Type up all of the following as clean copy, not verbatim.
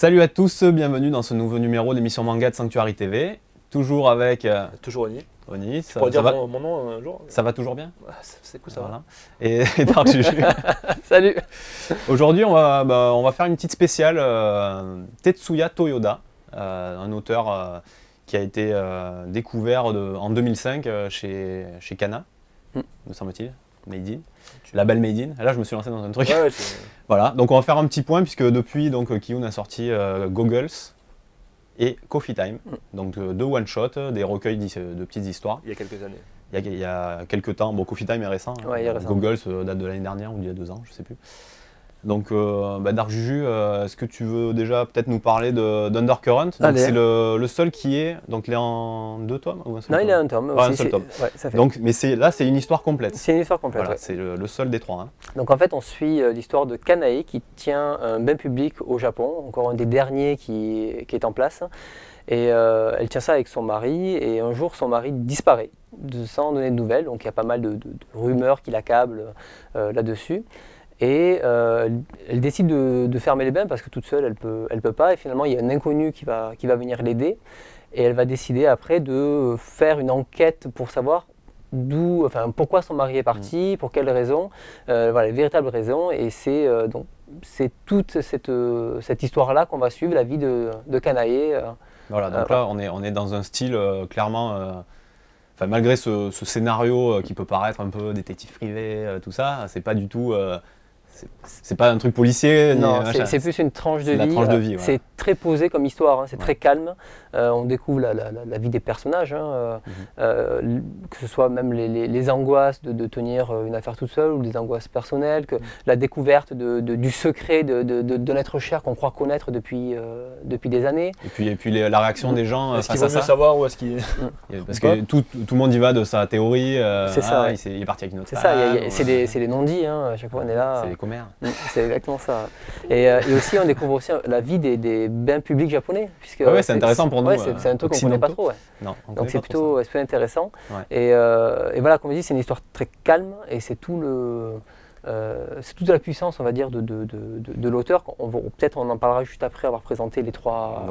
Salut à tous, bienvenue dans ce nouveau numéro d'émission Manga de Sanctuary TV. Toujours avec toujours Oni. Oni. Tu pourrais dire mon nom un jour. Ça va toujours bien? C'est cool, ça voilà. Et Dark Juju. Salut. Aujourd'hui, on va faire une petite spéciale Tetsuya Toyoda, un auteur qui a été découvert en 2005 chez Kana, me semble-t-il. Made in. Label Made in. Là, je me suis lancé dans un truc. Ouais, voilà, donc on va faire un petit point puisque depuis Kiyun a sorti Goggles et Coffee Time. Donc deux one-shot, des recueils de petites histoires. Il y a quelques années. Il y a quelques temps. Bon, Coffee Time est récent. Ouais, il est récent. Goggles date de l'année dernière ou d'il y a 2 ans, je sais plus. Donc, Dark Juju, est-ce que tu veux déjà peut-être nous parler d'Undercurrent? C'est le seul qui est, donc il est en 2 tomes ou un seul Non, tome? il est un tome. Ah, un seul tome. Ouais, ça fait. Donc, mais là, c'est une histoire complète. C'est une histoire complète. Voilà, ouais. c'est le seul des 3. Hein. Donc en fait, on suit l'histoire de Kanae qui tient un bain public au Japon, encore un des derniers qui est en place. Et elle tient ça avec son mari, et un jour, son mari disparaît sans donner de nouvelles. Donc il y a pas mal de rumeurs qui l'accablent là-dessus. Et elle décide de fermer les bains parce que toute seule, elle peut pas. Et finalement, il y a un inconnu qui va venir l'aider. Et elle va décider après de faire une enquête pour savoir pourquoi son mari est parti, pour quelles raisons, voilà, les véritables raisons. Et c'est toute cette histoire-là qu'on va suivre, la vie de Kanae. Voilà, donc là, on est dans un style clairement... malgré ce scénario qui peut paraître un peu détective privé, tout ça, c'est pas du tout... c'est pas un truc policier. Non, c'est plus une tranche de vie. La tranche de vie, c'est très posé comme histoire, hein, c'est très calme. On découvre la vie des personnages, hein, que ce soit même les angoisses de tenir une affaire toute seule ou des angoisses personnelles, que la découverte du secret de l'être cher qu'on croit connaître depuis des années. Et puis la réaction des gens est-ce qu'il vaut mieux savoir ou est-ce qu'il parce que tout le monde y va de sa théorie. C'est ça. Il est parti avec une autre. C'est ça. C'est les non-dits. Hein, à chaque fois, on est là. C'est les commères. C'est exactement ça. Et aussi, on découvre aussi la vie des bains publics japonais. Puisque c'est intéressant pour nous. Ouais, c'est un truc qu'on ne connaît pas trop. Ouais. Non, donc c'est plutôt intéressant. Ouais. Et voilà, comme je dis, c'est une histoire très calme et c'est toute la puissance, on va dire, de l'auteur. Peut-être on en parlera juste après avoir présenté les trois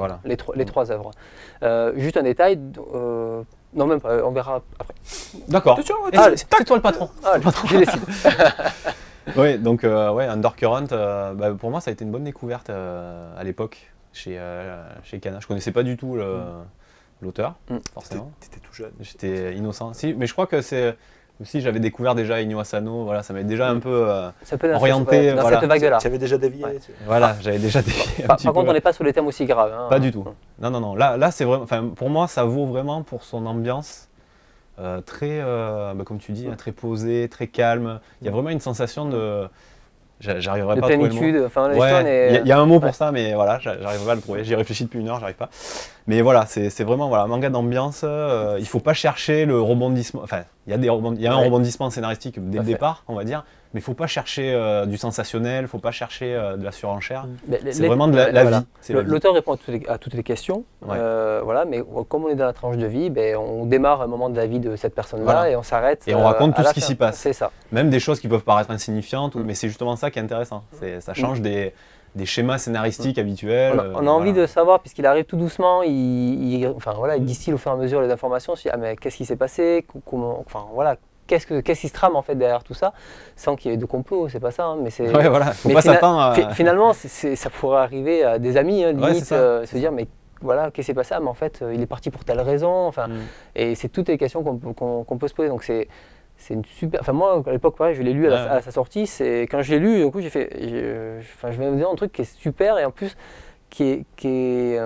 œuvres. Juste un détail. Non, même pas, on verra après. D'accord. C'est toi le patron. Je décide. Oui, donc Undercurrent, pour moi ça a été une bonne découverte à l'époque chez Kana. Je connaissais pas du tout l'auteur, forcément. T'étais tout jeune. J'étais innocent. Si, mais je crois que c'est aussi j'avais découvert déjà Inyo Asano, voilà, ça m'avait déjà un peu orienté. Dans cette vague-là. Tu avais déjà dévié. Ouais. Voilà, j'avais déjà dévié. Par contre, on n'est pas sur des thèmes aussi graves. Hein. Pas du tout. Non. Là c'est vraiment. Pour moi, ça vaut vraiment pour son ambiance. Très, comme tu dis, très posé, très calme. Il y a vraiment une sensation de... J'arriverai pas à trouver le mot. De plénitude. Il y a un mot pour ça, mais voilà, j'arrive pas à le trouver. J'y réfléchis depuis 1 heure, j'arrive pas. Mais voilà, c'est vraiment un manga d'ambiance. Il faut pas chercher le rebondissement. Enfin, il y a un rebondissement scénaristique dès le départ, on va dire. Mais il faut pas chercher du sensationnel, il faut pas chercher de la surenchère. C'est vraiment de la vie. L'auteur répond à toutes les questions, voilà, mais comme on est dans la tranche de vie, on démarre un moment de la vie de cette personne-là et on s'arrête. Et on raconte tout ce qui s'y passe. C'est ça. Même des choses qui peuvent paraître insignifiantes, mais c'est justement ça qui est intéressant. Ça change des schémas scénaristiques habituels. On a envie de savoir, puisqu'il arrive tout doucement, il distille au fur et à mesure les informations, mais qu'est-ce qui s'est passé, qu'est-ce qui se trame en fait derrière tout ça, sans qu'il y ait de complot, c'est pas ça. Hein, mais c'est. Ouais, voilà. Faut pas s'attendre à... Finalement, ça pourrait arriver à des amis, hein, limite, se dire mais voilà, qu'est-ce qui s'est passé, mais en fait, il est parti pour telle raison. Et c'est toutes les questions qu'on peut se poser. Donc c'est une super. Enfin moi, à l'époque, je l'ai lu à sa sortie. Quand je l'ai lu, du coup, je vais me dire un truc qui est super et en plus qui est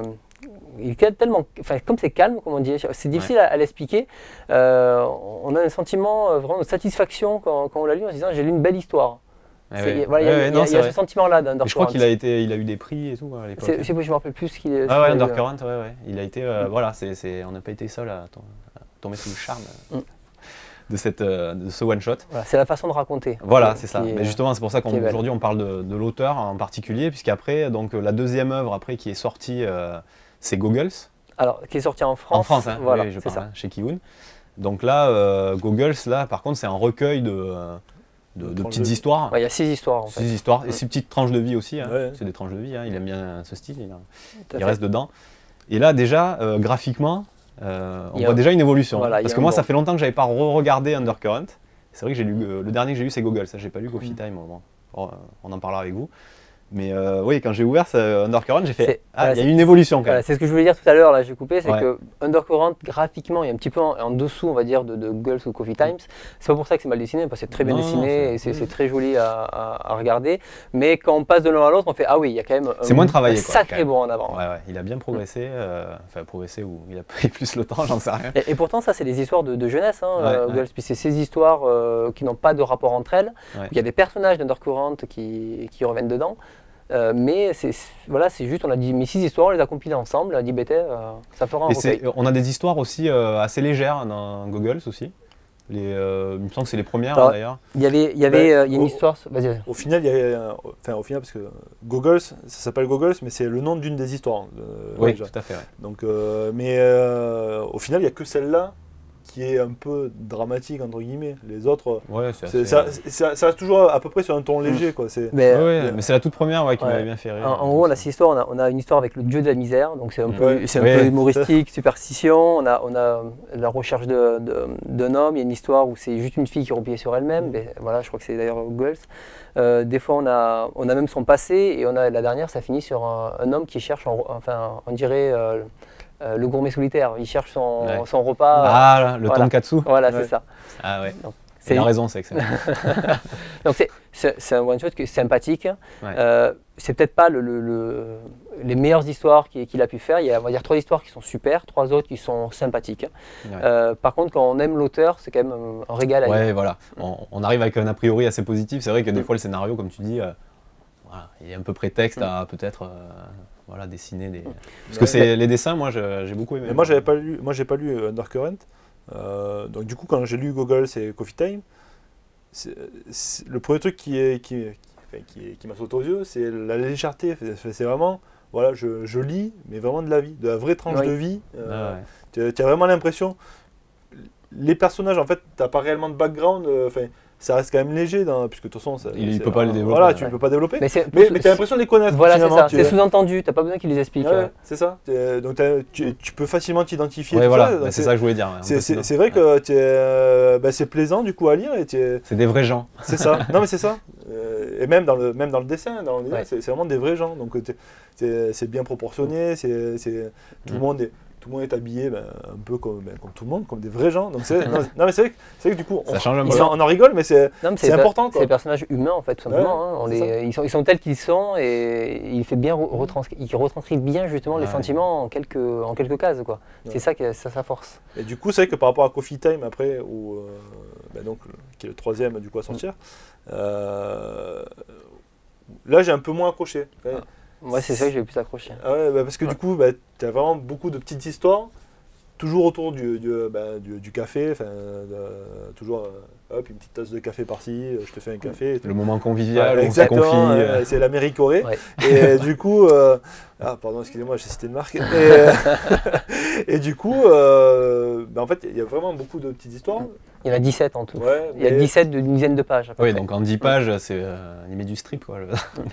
il est tellement, comme c'est calme, comme on dit, c'est difficile à l'expliquer. On a un sentiment vraiment de satisfaction quand on l'a lu en se disant j'ai lu une belle histoire. Il y a ce sentiment-là d'Undercurrent. Je crois qu'il a eu des prix et tout à l'époque. Je me rappelle plus ce qu'il est. Ah ouais, Undercurrent, il a été, on n'a pas été seul à tomber sous le charme de ce one shot. Voilà, c'est la façon de raconter. Voilà, c'est ça. Mais justement, c'est pour ça qu'aujourd'hui on parle de l'auteur en particulier, puisqu'après, donc la deuxième œuvre après qui est sortie, c'est Goggles. Alors, qui est sorti en France. En France, hein, voilà, oui, je parle, chez Kiyun. Donc là, Goggles, là, par contre, c'est un recueil de Tranche petites de- histoires. Ouais, il y a 6 histoires en fait. 6 histoires et 6 petites tranches de vie aussi. Hein. Ouais. C'est des tranches de vie, hein. Il aime bien ce style, Tout à il fait. reste dedans. Et là, déjà, graphiquement, on Il y a- voit déjà une évolution. voilà, il y Parce a que un moi, bon. ça fait longtemps que j'avais pas regardé Undercurrent. C'est vrai que j'ai lu, le dernier que j'ai lu, c'est Gogol. Ça, j'ai pas lu Coffee Time. On en parlera avec vous. Mais oui, quand j'ai ouvert Undercurrent, j'ai fait voilà, il y a eu une évolution quand Voilà, même. c'est ce que je voulais dire tout à l'heure, là j'ai coupé, c'est Ouais. que Undercurrent, graphiquement, il y a un petit peu en dessous, on va dire, de Girls ou Coffee Times. C'est pas pour ça que c'est mal dessiné, parce que c'est très bien Non, dessiné et c'est- c'est très joli à regarder. Mais quand on passe de l'un à l'autre, on fait ah oui, il y a quand même C'est moins travaillé, un quoi, quand sacré même. bond en avant. Ouais, il a bien progressé. Enfin, progressé ou il a pris plus le temps, j'en sais rien. Et pourtant, ça, c'est des histoires de jeunesse, hein, Ouais. Girls. Puis c'est ces histoires qui n'ont pas de rapport entre elles. Ouais. Il y a des personnages d'Undercurrent qui reviennent dedans. Mais voilà, c'est juste, on a dit, mes 6 histoires, on les a compilées ensemble, on a dit, ça fera un Et recueil. on a des histoires aussi assez légères dans Goggles aussi. Il me semble que c'est les premières Alors, d'ailleurs. Il y a une histoire. Vas-y. Au final, au final, parce que Goggles, ça s'appelle Goggles, mais c'est le nom d'une des histoires. Oui, déjà. tout à fait. Ouais. Donc, au final, il n'y a que celle-là qui est un peu dramatique, entre guillemets. Les autres, Ouais, c'est assez. ça reste toujours à peu près sur un ton léger. Quoi. Mais, Mais c'est la toute première qui Ouais. m'avait bien fait rire. en gros, on a 6 histoires. On a une histoire avec le dieu de la misère, donc c'est un peu, Ouais. c'est un Ouais. peu humoristique, superstition. On a la recherche d'un homme. Il y a une histoire où c'est juste une fille qui est repliée sur elle-même. Mais voilà, je crois que c'est d'ailleurs Girls. Des fois, on a même son passé, et on a la dernière, ça finit sur un homme qui cherche, enfin, on dirait le gourmet solitaire. Il cherche son repas. Ah, là, le voilà. tonkatsu. Voilà, Ouais. c'est ça. Ah ouais. Donc, Il a raison, c'est excellent. Donc c'est un one-shot qui est sympathique. Ouais. C'est peut-être pas les meilleures histoires qu'il a pu faire. Il y a, on va dire, 3 histoires qui sont super, 3 autres qui sont sympathiques. Ouais. Par contre, quand on aime l'auteur, c'est quand même un régal à lire. Ouais, voilà. On arrive avec un a priori assez positif. C'est vrai que des fois, le scénario, comme tu dis, voilà, il est un peu prétexte à peut-être voilà, dessiner des. Parce que c'est les dessins, moi, j'ai beaucoup aimé. Mais moi, j'ai pas lu Undercurrent. Donc, du coup, quand j'ai lu Goggles et Coffee Time, le premier truc qui m'a sauté aux yeux, c'est la légèreté. C'est vraiment, voilà, je lis, mais vraiment de la vie, de la vraie tranche Oui. de vie. Ah ouais. Tu as vraiment l'impression. Les personnages, en fait, tu n'as pas réellement de background. Ça reste quand même léger, puisque de toute façon, Il peut pas les développer. Voilà, tu Ouais. ne peux pas développer. Mais Mais tu as l'impression de les connaître. Voilà, c'est finalement, ça. C'est sous-entendu. T'as pas besoin qu'ils les expliquent. Ouais, c'est ça. Donc tu peux facilement t'identifier. Ouais, tout voilà, ça, bah, donc c'est ça que je voulais dire. Ouais, c'est vrai que c'est plaisant du coup à lire et c'est des vrais gens. c'est ça. Non mais c'est ça. Et même dans le dessin, Ouais. c'est vraiment des vrais gens. Donc c'est bien proportionné. Tout le monde est habillé un peu comme tout le monde, comme des vrais gens. Donc non mais c'est vrai que du coup Ça change un peu. on en rigole, mais c'est Non, mais c'est important, quoi. C'est des personnages humains en fait, tout simplement. Ouais, hein. Ils sont tels qu'ils sont, et il fait bien il retranscrit bien justement les Ouais. sentiments en quelques cases, quoi. Ouais. C'est ça qui est sa force. Et du coup, c'est vrai que par rapport à Coffee Time, après, qui est le troisième du coup à sortir, là j'ai un peu moins accroché. Moi, c'est ça que j'ai le plus accroché. Ah ouais, parce que du coup, tu as vraiment beaucoup de petites histoires, toujours autour du café, toujours hop, une petite tasse de café par-ci, je te fais un café. Et tout. Le moment convivial, Ouais, où on se confie. exactement, c'est l'Américorée. Ouais. Et du coup, pardon, excusez-moi, j'ai cité une marque. Et du coup, en fait, il y a vraiment beaucoup de petites histoires. Il y en a 17 en tout. Ouais, Il y a 17 d'une dizaine de pages. à peu Oui, près. donc en 10 pages, il met du strip. Quoi.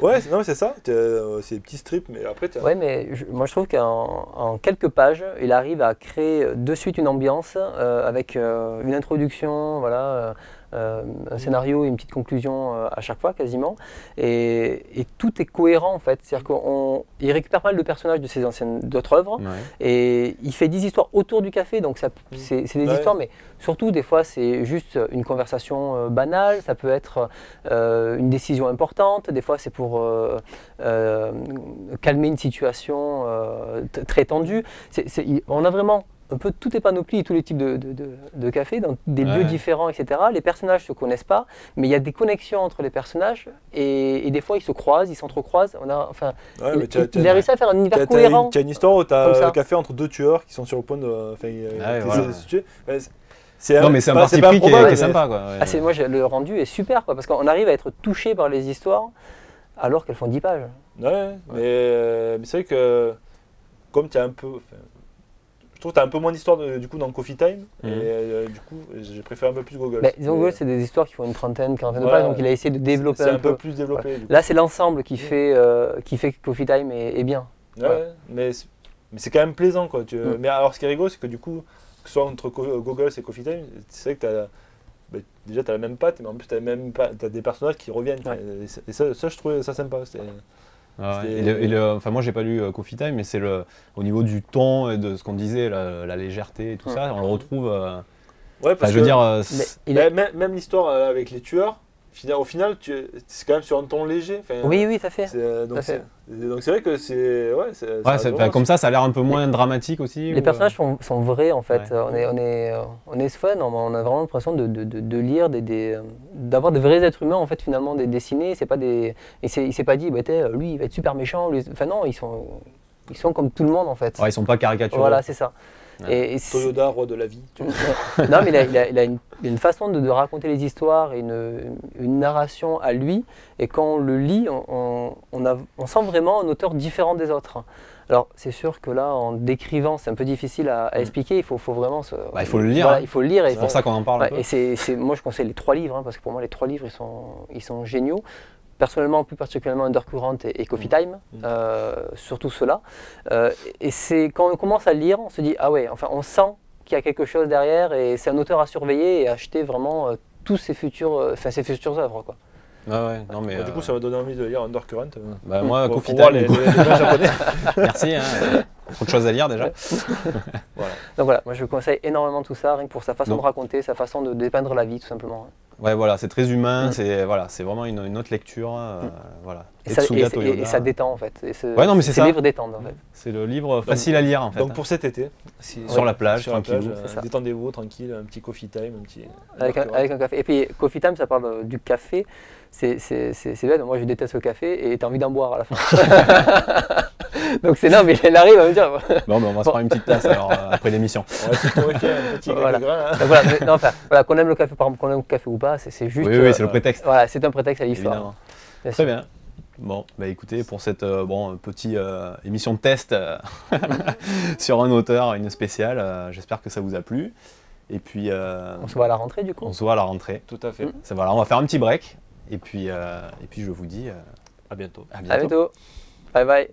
Ouais, non, mais c'est ça. C'est des petits strips, mais après, Ouais, mais moi je trouve qu'en quelques pages, il arrive à créer de suite une ambiance avec une introduction, voilà, un scénario et une petite conclusion à chaque fois quasiment. Et tout est cohérent en fait. C'est-à-dire qu'il récupère pas mal de personnages de ses d'autres œuvres Ouais. et il fait 10 histoires autour du café. Donc c'est des Ouais. histoires, mais surtout des fois c'est juste une conversation banale. Ça peut être une décision importante. Des fois c'est pour calmer une situation très tendue. On a vraiment un peu toutes les panoplies et tous les types de cafés dans des lieux différents, etc. Les personnages ne se connaissent pas, mais il y a des connexions entre les personnages et des fois ils se croisent, ils s'entrecroisent. mais Il a réussi à faire un univers cohérent. Tu as une histoire où tu Comme as ça. un café entre deux tueurs qui sont sur le point de. voilà. C'est Non, mais c'est un pas- parti pas pris qui improbable, est mais- sympa. Quoi. Ouais. Moi, le rendu est super, quoi, parce qu'on arrive à être touché par les histoires alors qu'elles font 10 pages. Ouais, mais c'est vrai que comme tu as un peu. trouve que tu as un peu moins d'histoire du coup dans Coffee Time. Mhm. Et du coup, j'ai préféré un peu plus Gogol. Mais disons que c'est des histoires qui font une trentaine, quarantaine de Voilà. pages, donc il a essayé de développer C'est un un peu peu. plus développé. Voilà. Du coup. Là, c'est l'ensemble qui fait que Coffee Time est bien. Ouais, Voilà. mais c'est quand même plaisant quoi. Mm. Mais alors ce qui est rigolo, c'est que du coup, que ce soit entre Gogol et Coffee Time, c'est vrai que déjà tu as la même patte, mais en plus tu as des personnages qui reviennent. Ouais. Et ça, je trouvais ça sympa. Ah ouais. C'est- Enfin, moi, j'ai pas lu Coffee Time, mais c'est au niveau du ton et de ce qu'on disait, la légèreté et tout ça, on le retrouve. Ouais, Enfin, parce je veux que dire, même l'histoire avec les tueurs, au final, c'est quand même sur un ton léger. Enfin, Oui, tout à fait. Donc à fait. c'est vrai que c'est. Ouais, comme ça a l'air un peu moins dramatique aussi. Les ou, personnages sont vrais en fait. Ouais. On est fun, on a vraiment l'impression de lire d'avoir des vrais êtres humains en fait finalement dessinés. C'est pas des, il s'est pas dit bah, lui il va être super méchant. Enfin non, ils sont comme tout le monde en fait. Ouais, ils sont pas caricaturaux. Voilà, c'est ça. Ouais. Toyoda, roi de la vie. Non, mais il a une façon de raconter les histoires et une narration à lui. Et quand on le lit, on sent vraiment un auteur différent des autres. Alors, c'est sûr que là, en décrivant, c'est un peu difficile à expliquer. Il faut vraiment il faut le lire. Voilà, hein. il faut le lire. C'est pour ça qu'on en parle un peu. Et moi, je conseille les 3 livres, hein, parce que pour moi, les 3 livres, ils sont géniaux. Personnellement, plus particulièrement Undercurrent et Coffee Time, surtout ceux-là. Et c'est quand on commence à le lire, on se dit ah ouais, enfin on sent qu'il y a quelque chose derrière et c'est un auteur à surveiller et à acheter vraiment tous ses futures œuvres quoi. Ouais, non mais. Du coup, ça m'a donné envie de lire Undercurrent. Bah, moi, pour Coffee voir Time. les vrais japonais. Merci. Trop de choses à lire déjà. Voilà. Donc voilà, moi je conseille énormément tout ça, rien que pour sa façon Non. de raconter, sa façon de dépeindre la vie tout simplement. Ouais, voilà, c'est très humain. C'est vraiment une autre lecture. Voilà. Et ça Toyoda. détend en fait. Ouais, non, mais c'est ça. Ces livres détendent en fait. C'est le livre facile à lire en fait. Donc pour cet été, Sur la plage, sur la plage, tranquillou. c'est ça. détendez-vous, tranquille, un petit coffee time, un petit. Avec un café. Et puis Coffee Time, ça parle du café. C'est bête, moi je déteste le café et t'as envie d'en boire à la fin. Donc c'est non, mais il arrive à me dire. Bon, on va se prendre une petite tasse alors après l'émission. On va se torréfier un petit Voilà. grain, là. Donc voilà, mais, non, enfin, voilà, qu'on aime le café, par exemple, qu'on aime le café ou pas, c'est juste. Oui, c'est le prétexte. Voilà, c'est un prétexte à l'histoire. Évidemment. Bien Très sûr. bien. Bon, bah écoutez, pour cette petite émission de test sur un auteur, une spéciale, j'espère que ça vous a plu. Et puis, On se voit à la rentrée du coup. on se voit à la rentrée. Tout à fait. Voilà, on va faire un petit break. Et puis je vous dis À bientôt. à À bientôt. bientôt. Bye bye.